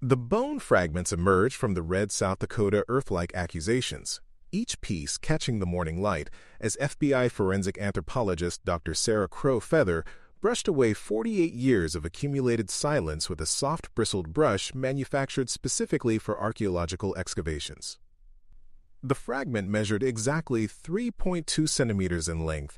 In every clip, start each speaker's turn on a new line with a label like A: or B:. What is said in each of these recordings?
A: The bone fragments emerged from the red South Dakota Earth-like accusations, each piece catching the morning light as FBI forensic anthropologist Dr. Sarah Crow Feather brushed away 48 years of accumulated silence with a soft bristled brush manufactured specifically for archaeological excavations. The fragment measured exactly 3.2 centimeters in length,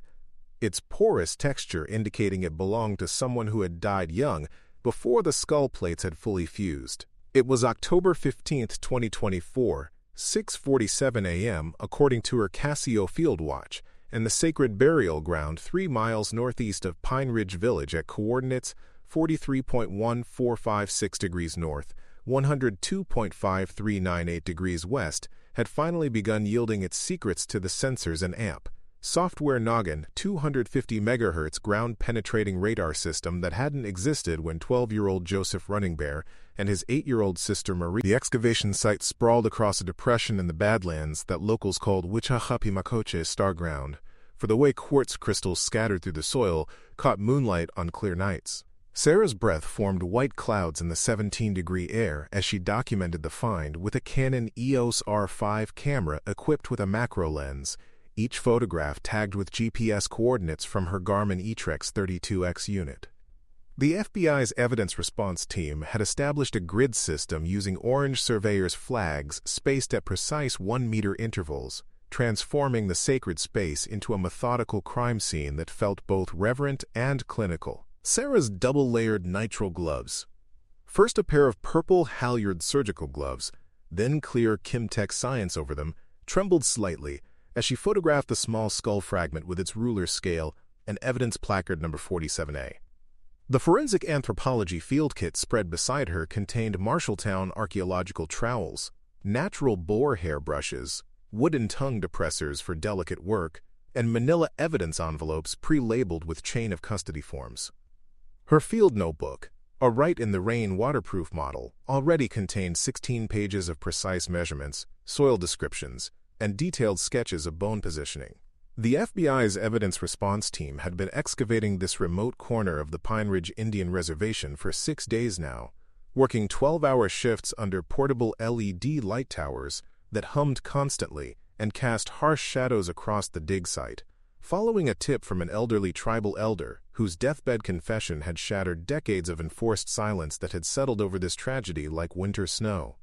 A: its porous texture indicating it belonged to someone who had died young before the skull plates had fully fused. It was October 15, 2024, 6:47 a.m., according to her Casio Field Watch, and the sacred burial ground 3 miles northeast of Pine Ridge Village at coordinates 43.1456 degrees north, 102.5398 degrees west, had finally begun yielding its secrets to the sensors and AMP, software noggin 250 MHz ground-penetrating radar system that hadn't existed when 12-year-old Joseph Running Bear and his 8-year-old sister Marie. The excavation site sprawled across a depression in the Badlands that locals called Wichahapimacoche Star Ground, for the way quartz crystals scattered through the soil caught moonlight on clear nights. Sarah's breath formed white clouds in the 17-degree air as she documented the find with a Canon EOS R5 camera equipped with a macro lens, each photograph tagged with GPS coordinates from her Garmin eTrex 32X unit. The FBI's evidence response team had established a grid system using orange surveyor's flags spaced at precise 1-meter intervals, transforming the sacred space into a methodical crime scene that felt both reverent and clinical. Sarah's double-layered nitrile gloves, first a pair of purple halyard surgical gloves, then clear Kimtech Science over them, trembled slightly as she photographed the small skull fragment with its ruler scale and evidence placard number 47A. The forensic anthropology field kit spread beside her contained Marshalltown archaeological trowels, natural boar hair brushes, wooden tongue depressors for delicate work, and manila evidence envelopes pre-labeled with chain of custody forms. Her field notebook, a Write in the Rain waterproof model, already contained 16 pages of precise measurements, soil descriptions, and detailed sketches of bone positioning. The FBI's evidence response team had been excavating this remote corner of the Pine Ridge Indian Reservation for 6 days now, working 12-hour shifts under portable LED light towers that hummed constantly and cast harsh shadows across the dig site, following a tip from an elderly tribal elder whose deathbed confession had shattered decades of enforced silence that had settled over this tragedy like winter snow.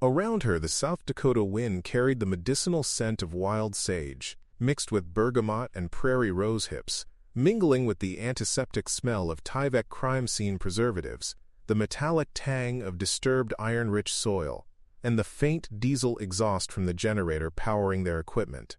A: Around her, the South Dakota wind carried the medicinal scent of wild sage, mixed with bergamot and prairie rose hips, mingling with the antiseptic smell of Tyvek crime scene preservatives, the metallic tang of disturbed iron-rich soil, and the faint diesel exhaust from the generator powering their equipment.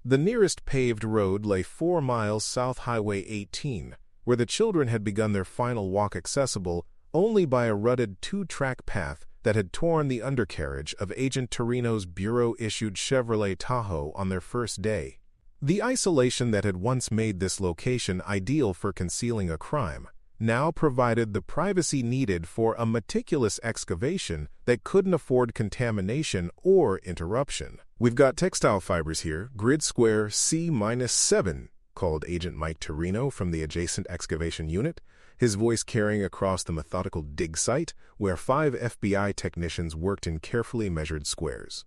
A: The nearest paved road lay 4 miles south Highway 18, where the children had begun their final walk accessible only by a rutted 2-track path that had torn the undercarriage of Agent Torino's bureau-issued Chevrolet Tahoe on their first day. The isolation that had once made this location ideal for concealing a crime now provided the privacy needed for a meticulous excavation that couldn't afford contamination or interruption. "We've got textile fibers here, grid square C-7, called Agent Mike Torino from the adjacent excavation unit, his voice carrying across the methodical dig site where 5 FBI technicians worked in carefully measured squares.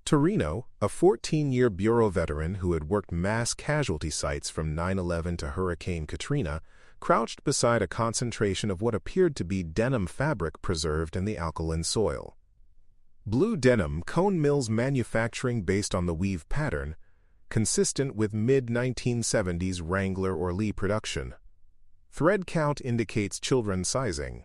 A: Torino, a 14-year Bureau veteran who had worked mass casualty sites from 9/11 to Hurricane Katrina, crouched beside a concentration of what appeared to be denim fabric preserved in the alkaline soil. Blue denim, Cone Mills manufacturing based on the weave pattern, consistent with mid-1970s Wrangler or Lee production. Thread count indicates children sizing.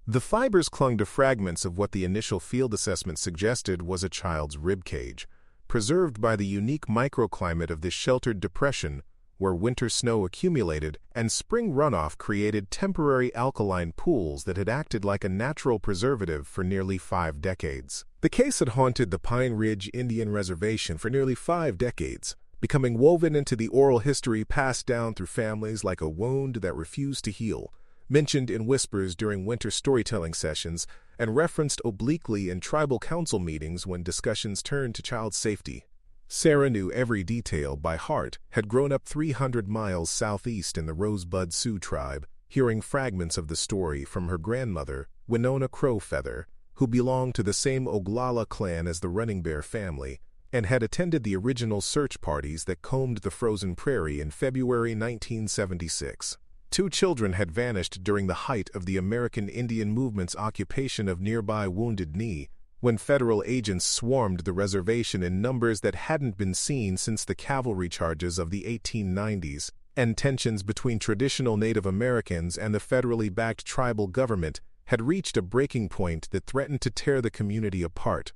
A: The fibers clung to fragments of what the initial field assessment suggested was a child's rib cage, preserved by the unique microclimate of this sheltered depression where winter snow accumulated and spring runoff created temporary alkaline pools that had acted like a natural preservative for nearly 5 decades. The case had haunted the Pine Ridge Indian Reservation for nearly 5 decades, becoming woven into the oral history passed down through families like a wound that refused to heal, mentioned in whispers during winter storytelling sessions, and referenced obliquely in tribal council meetings when discussions turned to child safety. Sarah knew every detail by heart, had grown up 300 miles southeast in the Rosebud Sioux tribe, hearing fragments of the story from her grandmother, Winona Crowfeather, who belonged to the same Oglala clan as the Running Bear family, and had attended the original search parties that combed the frozen prairie in February 1976. 2 children had vanished during the height of the American Indian Movement's occupation of nearby Wounded Knee, when federal agents swarmed the reservation in numbers that hadn't been seen since the cavalry charges of the 1890s, and tensions between traditional Native Americans and the federally backed tribal government had reached a breaking point that threatened to tear the community apart.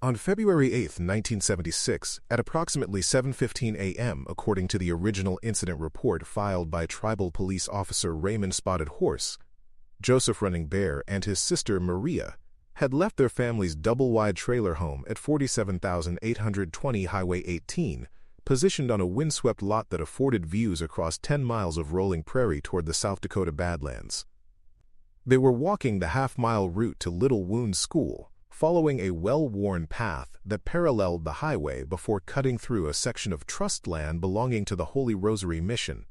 A: On February 8, 1976, at approximately 7:15 a.m., according to the original incident report filed by Tribal Police Officer Raymond Spotted Horse, Joseph Running Bear and his sister Maria had left their family's double-wide trailer home at 47,820 Highway 18, positioned on a windswept lot that afforded views across 10 miles of rolling prairie toward the South Dakota Badlands. They were walking the half-mile route to Little Wound School, following a well-worn path that paralleled the highway before cutting through a section of trust land belonging to the Holy Rosary Mission.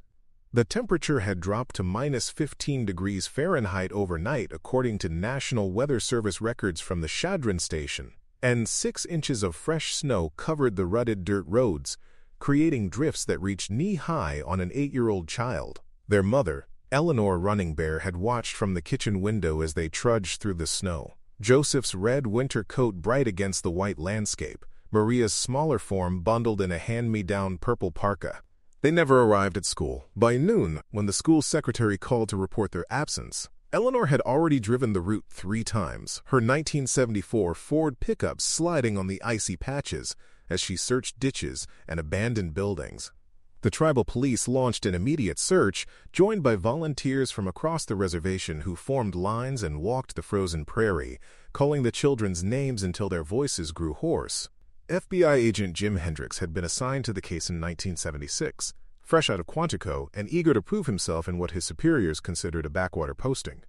A: The temperature had dropped to -15 degrees Fahrenheit overnight according to National Weather Service records from the Chadron station, and 6 inches of fresh snow covered the rutted dirt roads, creating drifts that reached knee-high on an 8-year-old child. Their mother, Eleanor Running Bear, had watched from the kitchen window as they trudged through the snow, Joseph's red winter coat bright against the white landscape, Maria's smaller form bundled in a hand-me-down purple parka. They never arrived at school. By noon, when the school secretary called to report their absence, Eleanor had already driven the route 3 times, her 1974 Ford pickup sliding on the icy patches as she searched ditches and abandoned buildings. The tribal police launched an immediate search, joined by volunteers from across the reservation who formed lines and walked the frozen prairie, calling the children's names until their voices grew hoarse. FBI agent Jim Hendricks had been assigned to the case in 1976, fresh out of Quantico and eager to prove himself in what his superiors considered a backwater posting.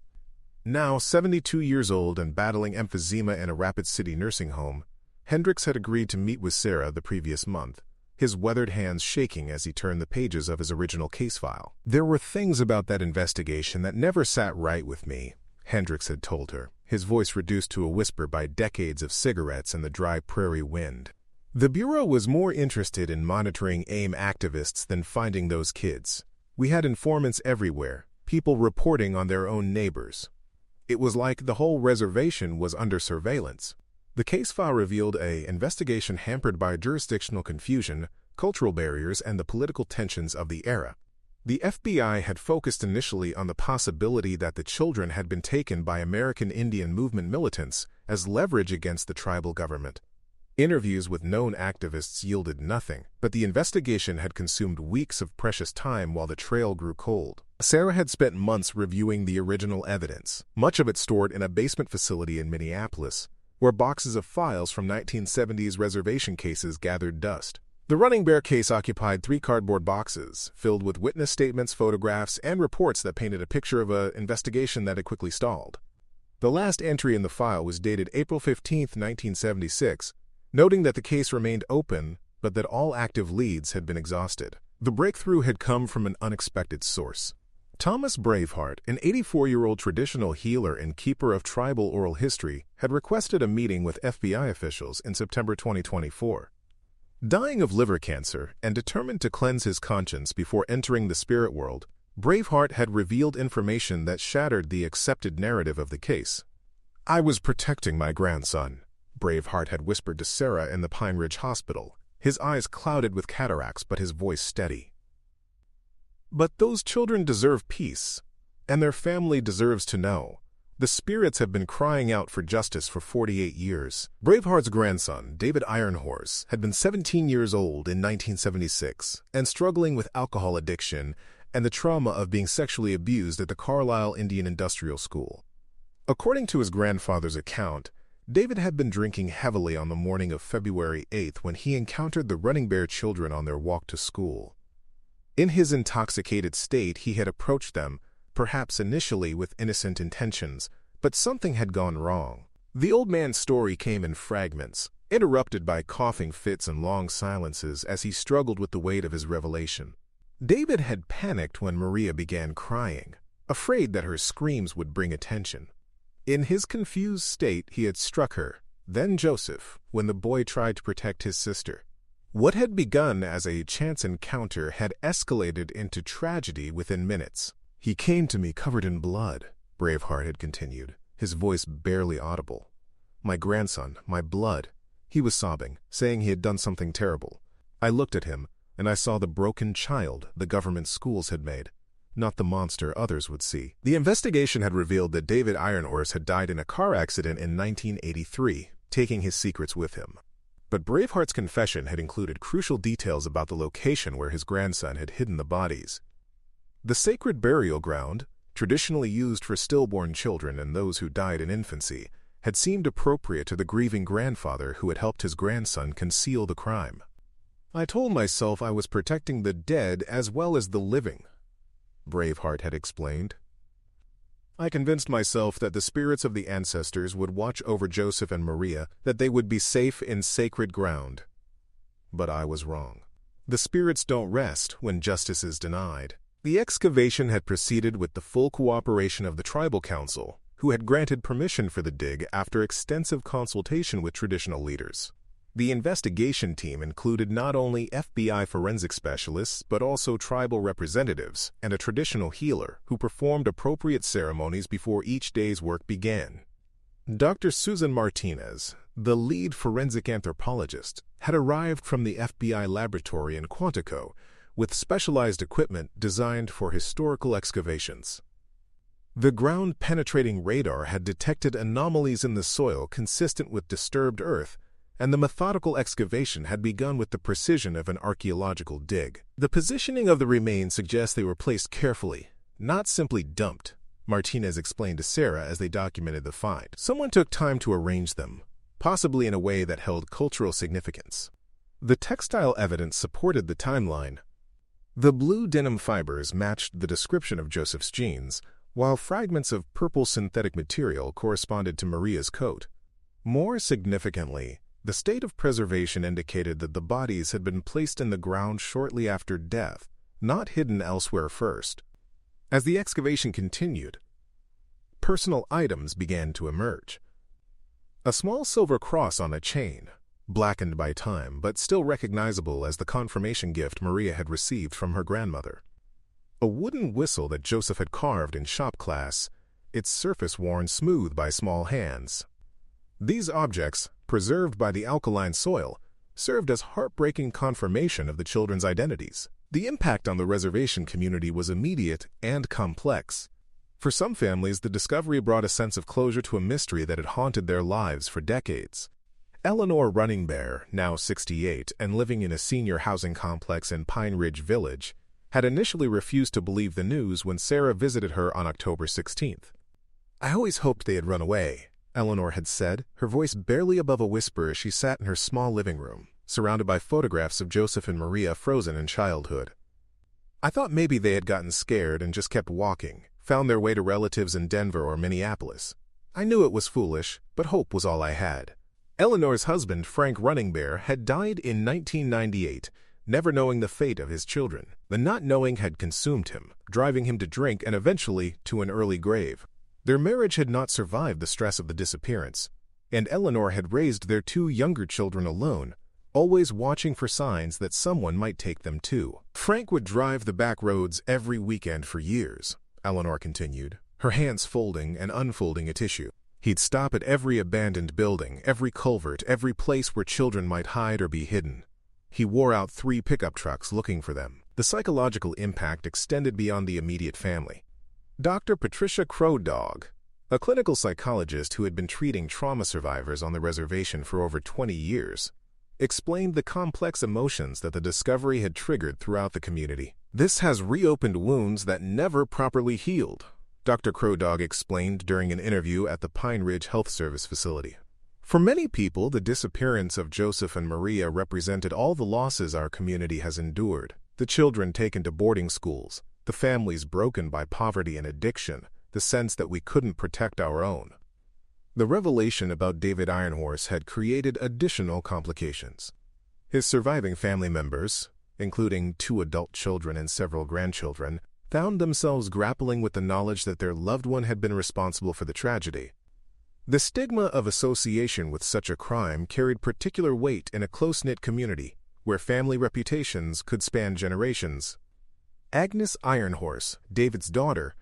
A: Now 72 years old and battling emphysema in a Rapid City nursing home, Hendricks had agreed to meet with Sarah the previous month, his weathered hands shaking as he turned the pages of his original case file. "There were things about that investigation that never sat right with me," Hendricks had told her, his voice reduced to a whisper by decades of cigarettes and the dry prairie wind. "The Bureau was more interested in monitoring AIM activists than finding those kids. We had informants everywhere, people reporting on their own neighbors. It was like the whole reservation was under surveillance." The case file revealed an investigation hampered by jurisdictional confusion, cultural barriers, and the political tensions of the era. The FBI had focused initially on the possibility that the children had been taken by American Indian Movement militants as leverage against the tribal government. Interviews with known activists yielded nothing, but the investigation had consumed weeks of precious time while the trail grew cold. Sarah had spent months reviewing the original evidence, much of it stored in a basement facility in Minneapolis, where boxes of files from 1970s reservation cases gathered dust. The Running Bear case occupied 3 cardboard boxes, filled with witness statements, photographs, and reports that painted a picture of an investigation that had quickly stalled. The last entry in the file was dated April 15, 1976, noting that the case remained open, but that all active leads had been exhausted. The breakthrough had come from an unexpected source. Thomas Braveheart, an 84-year-old traditional healer and keeper of tribal oral history, had requested a meeting with FBI officials in September 2024. Dying of liver cancer and determined to cleanse his conscience before entering the spirit world, Braveheart had revealed information that shattered the accepted narrative of the case. "I was protecting my grandson," Braveheart had whispered to Sarah in the Pine Ridge Hospital, his eyes clouded with cataracts but his voice steady. "But those children deserve peace, and their family deserves to know. The spirits have been crying out for justice for 48 years. Braveheart's grandson, David Ironhorse, had been 17 years old in 1976 and struggling with alcohol addiction and the trauma of being sexually abused at the Carlisle Indian Industrial School. According to his grandfather's account, David had been drinking heavily on the morning of February 8th when he encountered the Running Bear children on their walk to school. In his intoxicated state, he had approached them, perhaps initially with innocent intentions, but something had gone wrong. The old man's story came in fragments, interrupted by coughing fits and long silences as he struggled with the weight of his revelation. David had panicked when Maria began crying, afraid that her screams would bring attention. In his confused state, he had struck her, then Joseph, when the boy tried to protect his sister. What had begun as a chance encounter had escalated into tragedy within minutes. "He came to me covered in blood," Braveheart had continued, his voice barely audible. "My grandson, my blood." He was sobbing, saying he had done something terrible. I looked at him, and I saw the broken child the government schools had made, not the monster others would see. The investigation had revealed that David Ironhorse had died in a car accident in 1983, taking his secrets with him. But Braveheart's confession had included crucial details about the location where his grandson had hidden the bodies. The sacred burial ground, traditionally used for stillborn children and those who died in infancy, had seemed appropriate to the grieving grandfather who had helped his grandson conceal the crime. "I told myself I was protecting the dead as well as the living," Braveheart had explained. "I convinced myself that the spirits of the ancestors would watch over Joseph and Maria, that they would be safe in sacred ground. But I was wrong. The spirits don't rest when justice is denied." The excavation had proceeded with the full cooperation of the tribal council, who had granted permission for the dig after extensive consultation with traditional leaders. The investigation team included not only FBI forensic specialists but also tribal representatives and a traditional healer who performed appropriate ceremonies before each day's work began. Dr. Susan Martinez, the lead forensic anthropologist, had arrived from the FBI laboratory in Quantico with specialized equipment designed for historical excavations. The ground-penetrating radar had detected anomalies in the soil consistent with disturbed earth, and the methodical excavation had begun with the precision of an archaeological dig. "The positioning of the remains suggests they were placed carefully, not simply dumped," Martinez explained to Sarah as they documented the find. "Someone took time to arrange them, possibly in a way that held cultural significance." The textile evidence supported the timeline. The blue denim fibers matched the description of Joseph's jeans, while fragments of purple synthetic material corresponded to Maria's coat. More significantly, the state of preservation indicated that the bodies had been placed in the ground shortly after death, not hidden elsewhere first. As the excavation continued, personal items began to emerge. A small silver cross on a chain, blackened by time but still recognizable as the confirmation gift Maria had received from her grandmother. A wooden whistle that Joseph had carved in shop class, its surface worn smooth by small hands. These objects, preserved by the alkaline soil, served as heartbreaking confirmation of the children's identities. The impact on the reservation community was immediate and complex. For some families, the discovery brought a sense of closure to a mystery that had haunted their lives for decades. Eleanor Running Bear, now 68 and living in a senior housing complex in Pine Ridge Village, had initially refused to believe the news when Sarah visited her on October 16th. "I always hoped they had run away," Eleanor had said, her voice barely above a whisper as she sat in her small living room, surrounded by photographs of Joseph and Maria frozen in childhood. "I thought maybe they had gotten scared and just kept walking, found their way to relatives in Denver or Minneapolis. I knew it was foolish, but hope was all I had." Eleanor's husband, Frank Running Bear, had died in 1998, never knowing the fate of his children. The not knowing had consumed him, driving him to drink and eventually to an early grave. Their marriage had not survived the stress of the disappearance, and Eleanor had raised their two younger children alone, always watching for signs that someone might take them too. "Frank would drive the back roads every weekend for years," Eleanor continued, her hands folding and unfolding a tissue. "He'd stop at every abandoned building, every culvert, every place where children might hide or be hidden. He wore out 3 pickup trucks looking for them." The psychological impact extended beyond the immediate family. Dr. Patricia Crow Dog, a clinical psychologist who had been treating trauma survivors on the reservation for over 20 years, explained the complex emotions that the discovery had triggered throughout the community. "This has reopened wounds that never properly healed," Dr. Crow Dog explained during an interview at the Pine Ridge Health Service facility. "For many people, the disappearance of Joseph and Maria represented all the losses our community has endured. The children taken to boarding schools, the families broken by poverty and addiction, the sense that we couldn't protect our own." The revelation about David Ironhorse had created additional complications. His surviving family members, including 2 adult children and several grandchildren, found themselves grappling with the knowledge that their loved one had been responsible for the tragedy. The stigma of association with such a crime carried particular weight in a close-knit community, where family reputations could span generations. Agnes Ironhorse, David's daughter,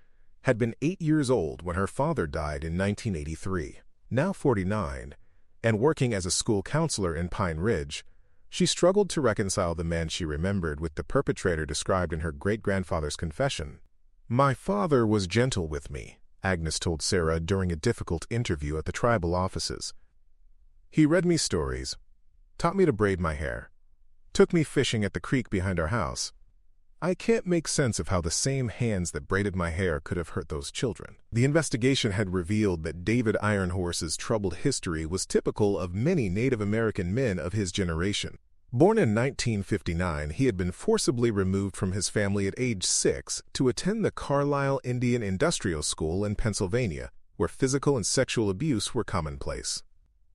A: had been 8 years old when her father died in 1983. Now 49, and working as a school counselor in Pine Ridge, she struggled to reconcile the man she remembered with the perpetrator described in her great-grandfather's confession. "My father was gentle with me," Agnes told Sarah during a difficult interview at the tribal offices. "He read me stories, taught me to braid my hair, took me fishing at the creek behind our house. I can't make sense of how the same hands that braided my hair could have hurt those children." The investigation had revealed that David Ironhorse's troubled history was typical of many Native American men of his generation. Born in 1959, he had been forcibly removed from his family at age 6 to attend the Carlisle Indian Industrial School in Pennsylvania, where physical and sexual abuse were commonplace.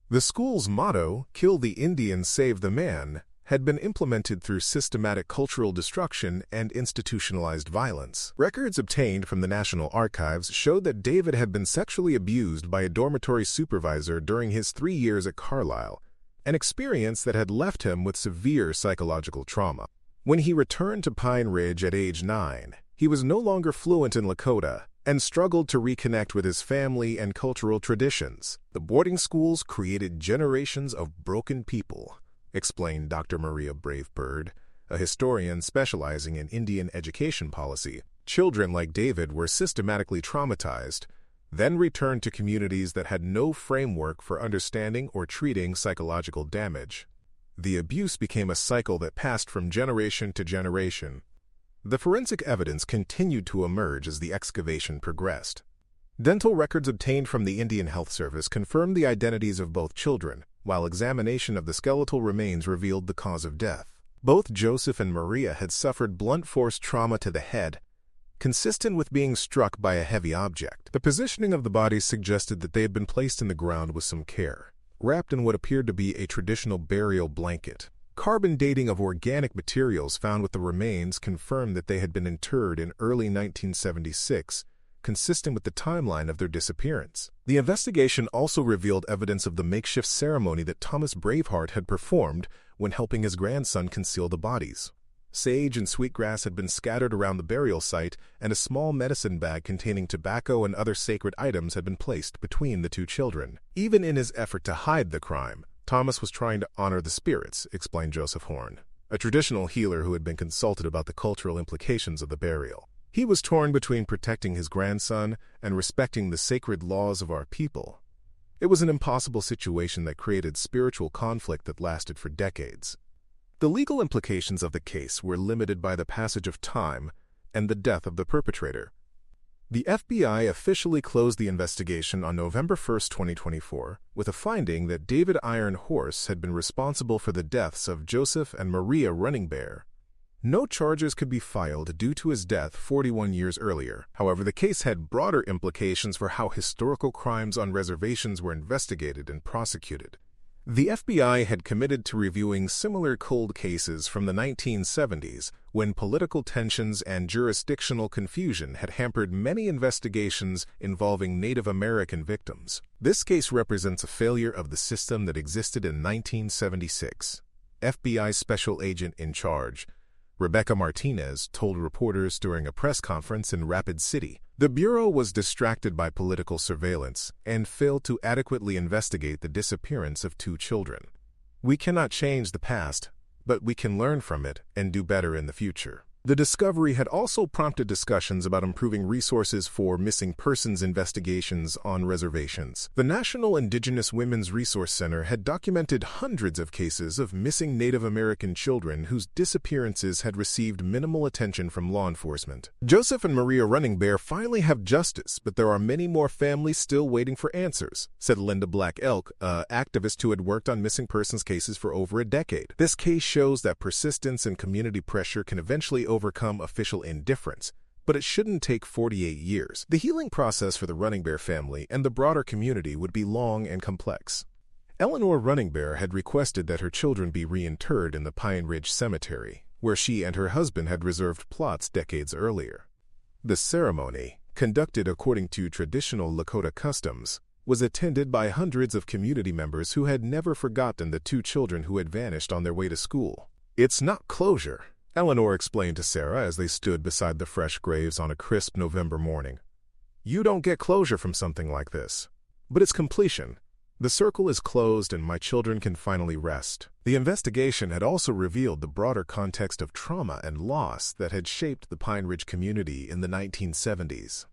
A: The school's motto, "Kill the Indian, save the man," had been implemented through systematic cultural destruction and institutionalized violence. Records obtained from the National Archives showed that David had been sexually abused by a dormitory supervisor during his 3 years at Carlisle, an experience that had left him with severe psychological trauma. When he returned to Pine Ridge at age 9, he was no longer fluent in Lakota and struggled to reconnect with his family and cultural traditions. "The boarding schools created generations of broken people," explained Dr. Maria Bravebird, a historian specializing in Indian education policy. "Children like David were systematically traumatized, then returned to communities that had no framework for understanding or treating psychological damage. The abuse became a cycle that passed from generation to generation." The forensic evidence continued to emerge as the excavation progressed. Dental records obtained from the Indian Health Service confirmed the identities of both children, while examination of the skeletal remains revealed the cause of death. Both Joseph and Maria had suffered blunt force trauma to the head, consistent with being struck by a heavy object. The positioning of the bodies suggested that they had been placed in the ground with some care, wrapped in what appeared to be a traditional burial blanket. Carbon dating of organic materials found with the remains confirmed that they had been interred in early 1976, consistent with the timeline of their disappearance. The investigation also revealed evidence of the makeshift ceremony that Thomas Braveheart had performed when helping his grandson conceal the bodies. Sage and sweetgrass had been scattered around the burial site, and a small medicine bag containing tobacco and other sacred items had been placed between the two children. Even in his effort to hide the crime, Thomas was trying to honor the spirits, explained Joseph Horn, a traditional healer who had been consulted about the cultural implications of the burial. He was torn between protecting his grandson and respecting the sacred laws of our people. It was an impossible situation that created spiritual conflict that lasted for decades. The legal implications of the case were limited by the passage of time and the death of the perpetrator. The FBI officially closed the investigation on November 1, 2024, with a finding that David Ironhorse had been responsible for the deaths of Joseph and Maria Running Bear. No charges could be filed due to his death 41 years earlier. However, the case had broader implications for how historical crimes on reservations were investigated and prosecuted. The FBI had committed to reviewing similar cold cases from the 1970s, when political tensions and jurisdictional confusion had hampered many investigations involving Native American victims. This case represents a failure of the system that existed in 1976. FBI Special Agent in Charge Rebecca Martinez told reporters during a press conference in Rapid City, "The Bureau was distracted by political surveillance and failed to adequately investigate the disappearance of 2 children. We cannot change the past, but we can learn from it and do better in the future." The discovery had also prompted discussions about improving resources for missing persons investigations on reservations. The National Indigenous Women's Resource Center had documented hundreds of cases of missing Native American children whose disappearances had received minimal attention from law enforcement. Joseph and Maria Running Bear finally have justice, but there are many more families still waiting for answers, said Linda Black Elk, an activist who had worked on missing persons cases for over a decade. This case shows that persistence and community pressure can eventually overcome official indifference, but it shouldn't take 48 years. The healing process for the Running Bear family and the broader community would be long and complex. Eleanor Running Bear had requested that her children be reinterred in the Pine Ridge Cemetery, where she and her husband had reserved plots decades earlier. The ceremony, conducted according to traditional Lakota customs, was attended by hundreds of community members who had never forgotten the two children who had vanished on their way to school. "It's not closure," Eleanor explained to Sarah as they stood beside the fresh graves on a crisp November morning. "You don't get closure from something like this. But it's completion. The circle is closed and my children can finally rest." The investigation had also revealed the broader context of trauma and loss that had shaped the Pine Ridge community in the 1970s.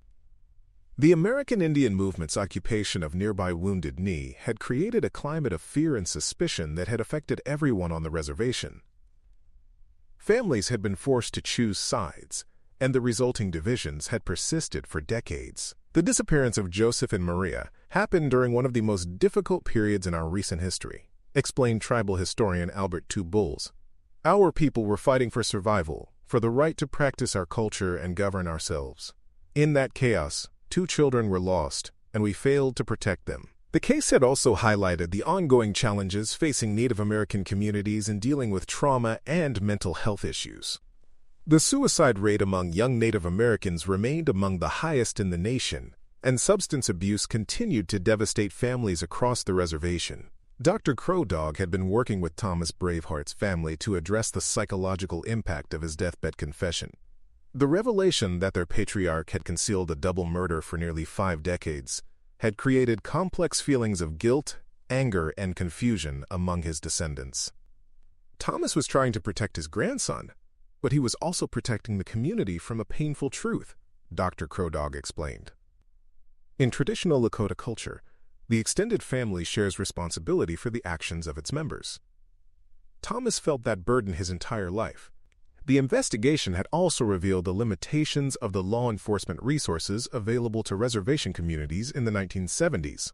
A: The American Indian movement's occupation of nearby Wounded Knee had created a climate of fear and suspicion that had affected everyone on the reservation. Families had been forced to choose sides, and the resulting divisions had persisted for decades. The disappearance of Joseph and Maria happened during one of the most difficult periods in our recent history, explained tribal historian Albert Two Bulls. "Our people were fighting for survival, for the right to practice our culture and govern ourselves. In that chaos, 2 children were lost, and we failed to protect them." The case had also highlighted the ongoing challenges facing Native American communities in dealing with trauma and mental health issues. The suicide rate among young Native Americans remained among the highest in the nation, and substance abuse continued to devastate families across the reservation. Dr. Crow Dog had been working with Thomas Braveheart's family to address the psychological impact of his deathbed confession. The revelation that their patriarch had concealed a double murder for nearly 5 decades had created complex feelings of guilt, anger, and confusion among his descendants. Thomas was trying to protect his grandson, but he was also protecting the community from a painful truth, Dr. Crow Dog explained. In traditional Lakota culture, the extended family shares responsibility for the actions of its members. Thomas felt that burden his entire life. The investigation had also revealed the limitations of the law enforcement resources available to reservation communities in the 1970s.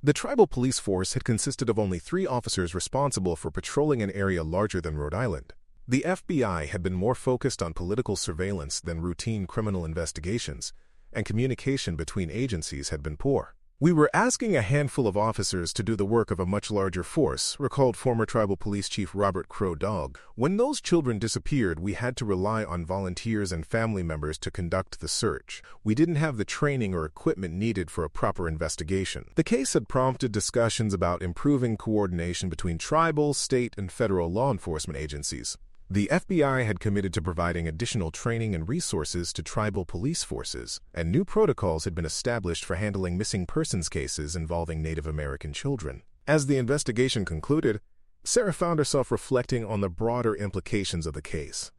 A: The tribal police force had consisted of only 3 officers responsible for patrolling an area larger than Rhode Island. The FBI had been more focused on political surveillance than routine criminal investigations, and communication between agencies had been poor. "We were asking a handful of officers to do the work of a much larger force," recalled former tribal police chief Robert Crow Dog. "When those children disappeared, we had to rely on volunteers and family members to conduct the search. We didn't have the training or equipment needed for a proper investigation." The case had prompted discussions about improving coordination between tribal, state, and federal law enforcement agencies. The FBI had committed to providing additional training and resources to tribal police forces, and new protocols had been established for handling missing persons cases involving Native American children. As the investigation concluded, Sarah found herself reflecting on the broader implications of the case.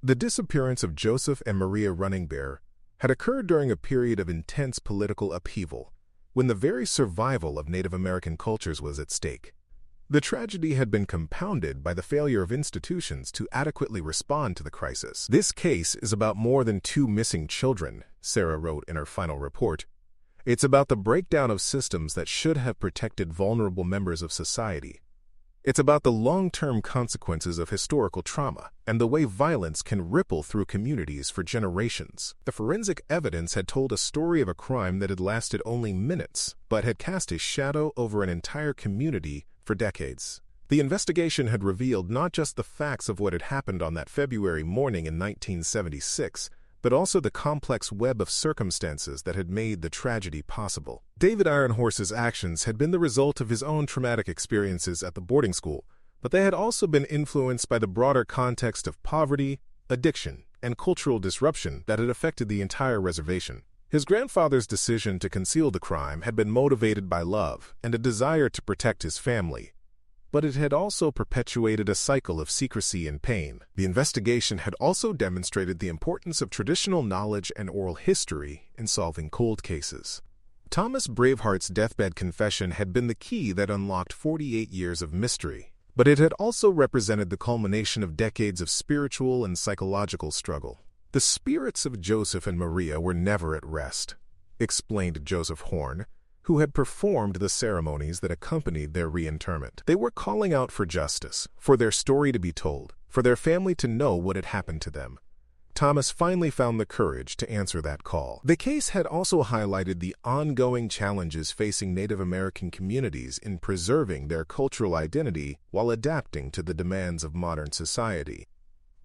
A: The disappearance of Joseph and Maria Running Bear had occurred during a period of intense political upheaval, when the very survival of Native American cultures was at stake. The tragedy had been compounded by the failure of institutions to adequately respond to the crisis. "This case is about more than 2 missing children," Sarah wrote in her final report. "It's about the breakdown of systems that should have protected vulnerable members of society. It's about the long-term consequences of historical trauma and the way violence can ripple through communities for generations." The forensic evidence had told a story of a crime that had lasted only minutes, but had cast a shadow over an entire community for decades. The investigation had revealed not just the facts of what had happened on that February morning in 1976, but also the complex web of circumstances that had made the tragedy possible. David Ironhorse's actions had been the result of his own traumatic experiences at the boarding school, but they had also been influenced by the broader context of poverty, addiction, and cultural disruption that had affected the entire reservation. His grandfather's decision to conceal the crime had been motivated by love and a desire to protect his family, but it had also perpetuated a cycle of secrecy and pain. The investigation had also demonstrated the importance of traditional knowledge and oral history in solving cold cases. Thomas Braveheart's deathbed confession had been the key that unlocked 48 years of mystery, but it had also represented the culmination of decades of spiritual and psychological struggle. "The spirits of Joseph and Maria were never at rest," explained Joseph Horn, who had performed the ceremonies that accompanied their reinterment. "They were calling out for justice, for their story to be told, for their family to know what had happened to them." Thomas finally found the courage to answer that call. The case had also highlighted the ongoing challenges facing Native American communities in preserving their cultural identity while adapting to the demands of modern society.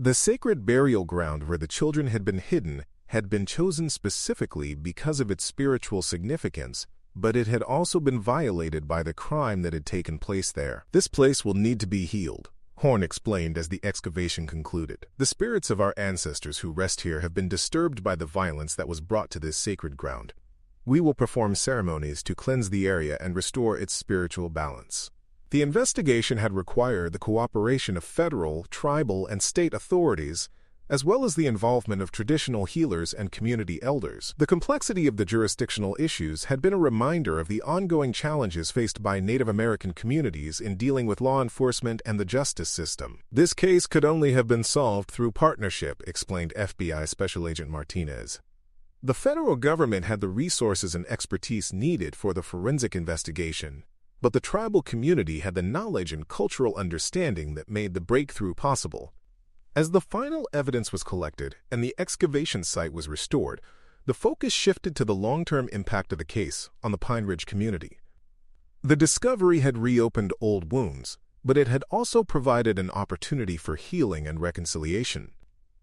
A: The sacred burial ground where the children had been hidden had been chosen specifically because of its spiritual significance but it had also been violated by the crime that had taken place there. This place will need to be healed, Horn explained as the excavation concluded. The spirits of our ancestors who rest here have been disturbed by the violence that was brought to this sacred ground. We will perform ceremonies to cleanse the area and restore its spiritual balance. The investigation had required the cooperation of federal, tribal, and state authorities, as well as the involvement of traditional healers and community elders. The complexity of the jurisdictional issues had been a reminder of the ongoing challenges faced by Native American communities in dealing with law enforcement and the justice system. This case could only have been solved through partnership, explained FBI Special Agent Martinez. The federal government had the resources and expertise needed for the forensic investigation, but the tribal community had the knowledge and cultural understanding that made the breakthrough possible. As the final evidence was collected and the excavation site was restored, the focus shifted to the long-term impact of the case on the Pine Ridge community. The discovery had reopened old wounds, but it had also provided an opportunity for healing and reconciliation.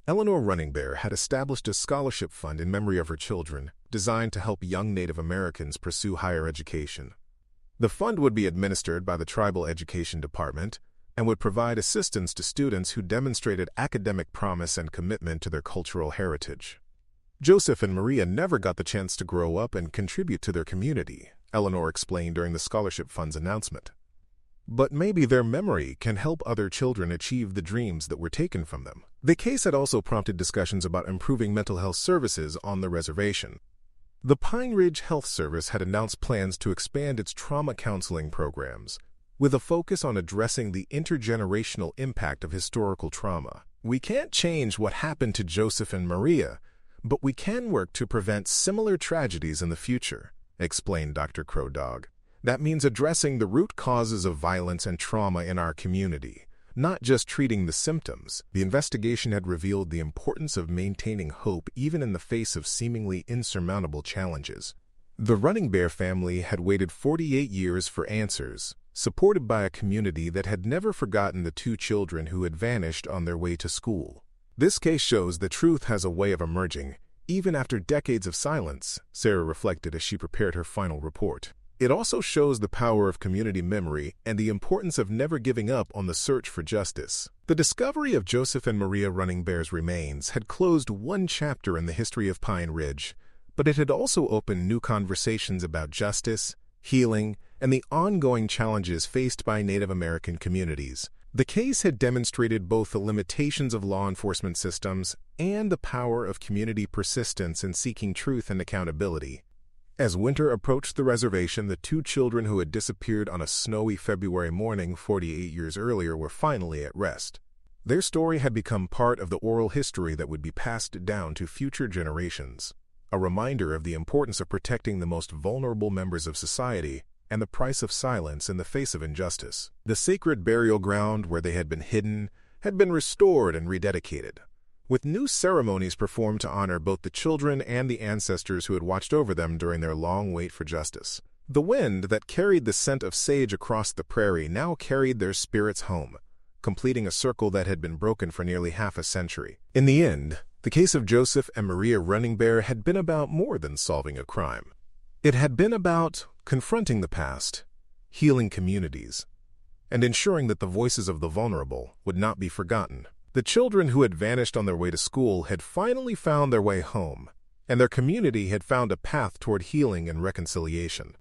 A: Eleanor Running Bear had established a scholarship fund in memory of her children, designed to help young Native Americans pursue higher education. The fund would be administered by the Tribal Education Department and would provide assistance to students who demonstrated academic promise and commitment to their cultural heritage. Joseph and Maria never got the chance to grow up and contribute to their community, Eleanor explained during the scholarship fund's announcement. But maybe their memory can help other children achieve the dreams that were taken from them. The case had also prompted discussions about improving mental health services on the reservation. The Pine Ridge Health Service had announced plans to expand its trauma counseling programs, with a focus on addressing the intergenerational impact of historical trauma. We can't change what happened to Joseph and Maria, but we can work to prevent similar tragedies in the future, explained Dr. Crow Dog. That means addressing the root causes of violence and trauma in our community, not just treating the symptoms. The investigation had revealed the importance of maintaining hope even in the face of seemingly insurmountable challenges. The Running Bear family had waited 48 years for answers, supported by a community that had never forgotten the two children who had vanished on their way to school. This case shows the truth has a way of emerging, even after decades of silence, Sarah reflected as she prepared her final report. It also shows the power of community memory and the importance of never giving up on the search for justice. The discovery of Joseph and Maria Running Bear's remains had closed one chapter in the history of Pine Ridge, but it had also opened new conversations about justice, healing, and the ongoing challenges faced by Native American communities. The case had demonstrated both the limitations of law enforcement systems and the power of community persistence in seeking truth and accountability. As winter approached the reservation, the two children who had disappeared on a snowy February morning 48 years earlier were finally at rest. Their story had become part of the oral history that would be passed down to future generations, a reminder of the importance of protecting the most vulnerable members of society and the price of silence in the face of injustice. The sacred burial ground where they had been hidden had been restored and rededicated, with new ceremonies performed to honor both the children and the ancestors who had watched over them during their long wait for justice. The wind that carried the scent of sage across the prairie now carried their spirits home, completing a circle that had been broken for nearly half a century. In the end, the case of Joseph and Maria Running Bear had been about more than solving a crime. It had been about confronting the past, healing communities, and ensuring that the voices of the vulnerable would not be forgotten. The children who had vanished on their way to school had finally found their way home, and their community had found a path toward healing and reconciliation.